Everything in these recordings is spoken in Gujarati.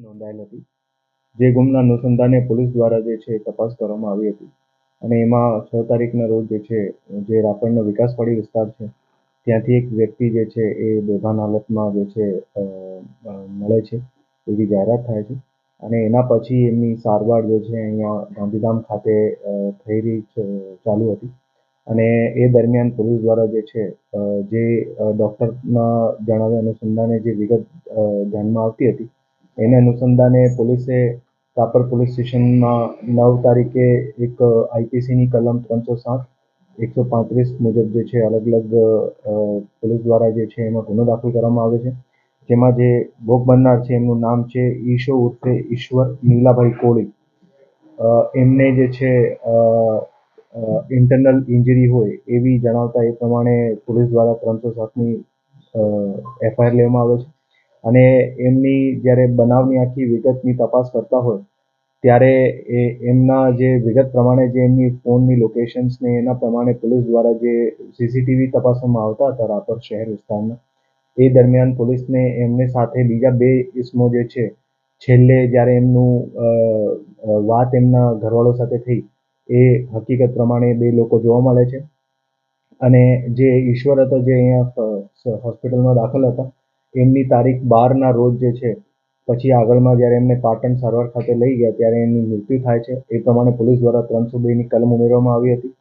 નોંધાયેલ હતી, જે ગુમના અનુસંધાને પોલીસ દ્વારા જે છે તપાસ કરવામાં આવી હતી અને એમાં 6 તારીખના રોજ જે છે જે રાપરનો વિકાસવાડી વિસ્તાર છે ત્યાંથી એક વ્યક્તિ જે છે એ બેભાન હાલતમાં જે છે મળે છે એવી જાહેરાત થાય છે અને એના પછી એમની સારવાર જે છે અહીંયા ગાંધીધામ ખાતે થઈ રહી ચાલુ હતી અને એ દરમિયાન પોલીસ દ્વારા જે છે જે ડૉક્ટરના જણાવ્યા અનુસંધાને જે વિગત ધ્યાનમાં આવતી હતી એને અનુસંધાને પોલીસે રાપર પોલીસ સ્ટેશનમાં 9 તારીખે એક આઈપીસીની કલમ 307 135 મુજબ જે છે અલગ અલગ પોલીસ દ્વારા જે છે એમાં ગુનો દાખલ કરવામાં આવે છે, જેમાં જે ભોગ બનનાર છે એમનું નામ છે ઈશો ઉર્ફે ઈશ્વર નીલાભાઈ કોળી. એમને જે છે ઇન્ટરનલ ઇન્જરી હોય એવી જણાવતા એ પ્રમાણે પોલીસ દ્વારા 307ની એફઆઈઆર લેવામાં આવે છે અને એમની જ્યારે બનાવની આખી વિગતની તપાસ કરતા હોય ત્યારે એમના જે વિગત પ્રમાણે જે એમની ફોનની લોકેશન્સ ને એના પ્રમાણે પોલીસ દ્વારા જે સીસીટીવી તપાસવામાં આવતા હતા રાપર શહેર વિસ્તારના, એ દરમિયાન પોલીસને એમને સાથે બીજા 2 ઇસમો જે છે છેલ્લે જ્યારે એમનું વાત એમના ઘરવાળો સાથે થઈ એ હકીકત પ્રમાણે 2 લોકો જોવા મળે છે અને જે ઈશ્વર હતો જે અહીંયા હોસ્પિટલમાં દાખલ હતા એમની તારીખ 12ના રોજ જે છે પછી આગળમાં જ્યારે એમને પાટણ સારવાર ખાતે લઈ ગયા ત્યારે એમનું મૃત્યુ થાય છે. એ પ્રમાણે પોલીસ દ્વારા 302ની કલમ ઉમેરવામાં આવી હતી.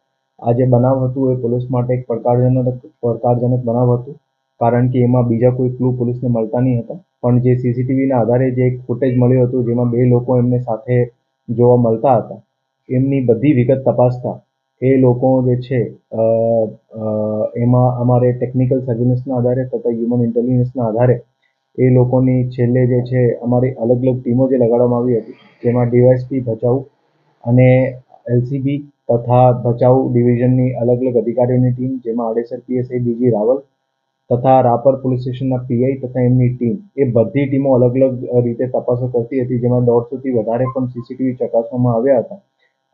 આ જે બનાવ હતું એ પોલીસ માટે એક પડકારજનક બનાવ હતું, કારણ કે એમાં બીજા કોઈ ક્લુ પોલીસને મળતા નહીં હતા, પણ જે સીસીટીવીના આધારે જે એક ફૂટેજ મળ્યું હતું જેમાં 2 લોકો એમને સાથે જોવા મળતા હતા, એમની બધી વિગત તપાસતા એ લોકો જે છે એમાં અમારે ટેકનિકલ સર્વેલન્સના આધારે તથા હ્યુમન ઇન્ટેલિજન્સના આધારે એ લોકોની છેલ્લે જે છે અમારી અલગ અલગ ટીમો જે લગાડવામાં આવી હતી, જેમાં ડીવાયએસપી ભચાઉ અને એલસીબી તથા ભચાઉ ડિવિઝનની અલગ અલગ અધિકારીઓની ટીમ, જેમાં આડેસર પીએસઆઈ બીજી રાવલ તથા રાપર પોલીસ સ્ટેશનના પીઆઈ તથા એમની ટીમ, એ બધી ટીમો અલગ અલગ રીતે તપાસો કરતી હતી, જેમાં 150થી વધારે પણ સીસીટીવી ચકાસવામાં આવ્યા હતા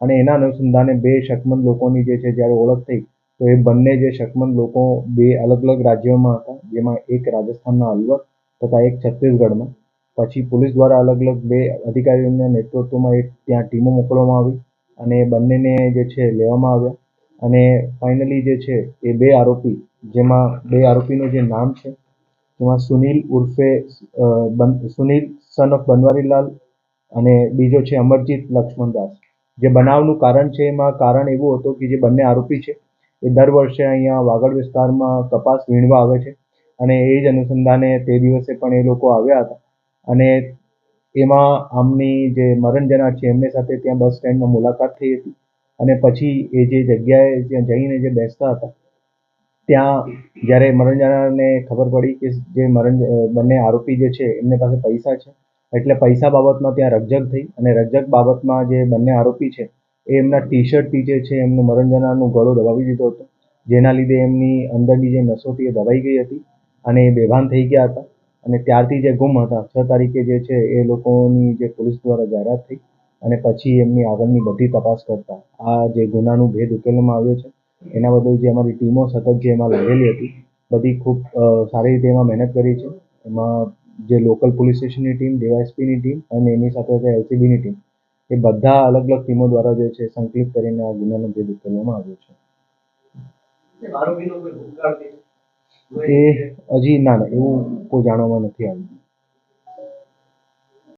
અને એના અનુસંધાને 2 શકમંદ લોકોની જે છે જ્યારે ઓળખ થઈ તો એ બંને જે શકમંદ લોકો 2 અલગ અલગ રાજ્યોમાં હતા, જેમાં એક રાજસ્થાનના અલવર તથા એક છત્તીસગઢમાં. પછી પોલીસ દ્વારા અલગ અલગ 2 અધિકારીઓના નેતૃત્વમાં એક ત્યાં ટીમો મોકલવામાં આવી અને બંનેને જે છે લેવામાં આવ્યા અને ફાઇનલી જે છે એ 2 આરોપી, જેમાં 2 આરોપીનું જે નામ છે જેમાં સુનિલ ઉર્ફે સુનિલ સન ઓફ બનવારીલાલ અને બીજો છે અમરજીત લક્ષ્મણદાસ. જે બનાવનું કારણ છે એમાં કારણ એવું હતું કે જે બંને આરોપી છે એ દર વર્ષે અહીંયા વાગડ વિસ્તારમાં કપાસ વીણવા આવે છે અને એ જ અનુસંધાને તે દિવસે પણ એ લોકો આવ્યા હતા અને એમાં આમની જે મરણ જનાર છે એમની સાથે ત્યાં બસ સ્ટેન્ડમાં મુલાકાત થઈ હતી અને પછી એ જે જગ્યાએ ત્યાં જઈને જે બેસતા હતા ત્યાં જ્યારે મરણ જનારને ખબર પડી કે જે બંને આરોપી જે છે એમની પાસે પૈસા છે, એટલે પૈસા બાબતમાં ત્યાં રકઝક થઈ અને રકઝક બાબતમાં જે બંને આરોપી છે એ એમના ટી શર્ટથી જે છે એમનું મરણ જનારનું ગળો દબાવી દીધો હતો, જેના લીધે એમની અંદરની જે નસો હતી એ દબાઈ ગઈ હતી અને એ બેભાન થઈ ગયા હતા અને ત્યારથી જે ગુમ હતા 6 તારીખે જે છે એ લોકોની જે પોલીસ દ્વારા જાહેરાત થઈ અને પછી એમની આગળની બધી તપાસ કરતા આ જે ગુનાનું ભેદ ઉકેલવામાં આવ્યો છે. એના બદલ જે અમારી ટીમો સતત જે એમાં લાગેલી હતી બધી ખૂબ સારી રીતે એમાં મહેનત કરી છે. એમાં જે લોકલ પોલીસ સ્ટેશનની ટીમ, ડીવાયએસપીની ટીમ અને એની સાથે સાથે એલસીબીની ટીમ, એ બધા અલગ અલગ ટીમો દ્વારા જે છે સંકલિત કરીને આ ગુનાનો ભેદ ઉકેલવામાં આવ્યો છે. એ હજી ના એવું કોઈ જાણવામાં નથી આવ્યું.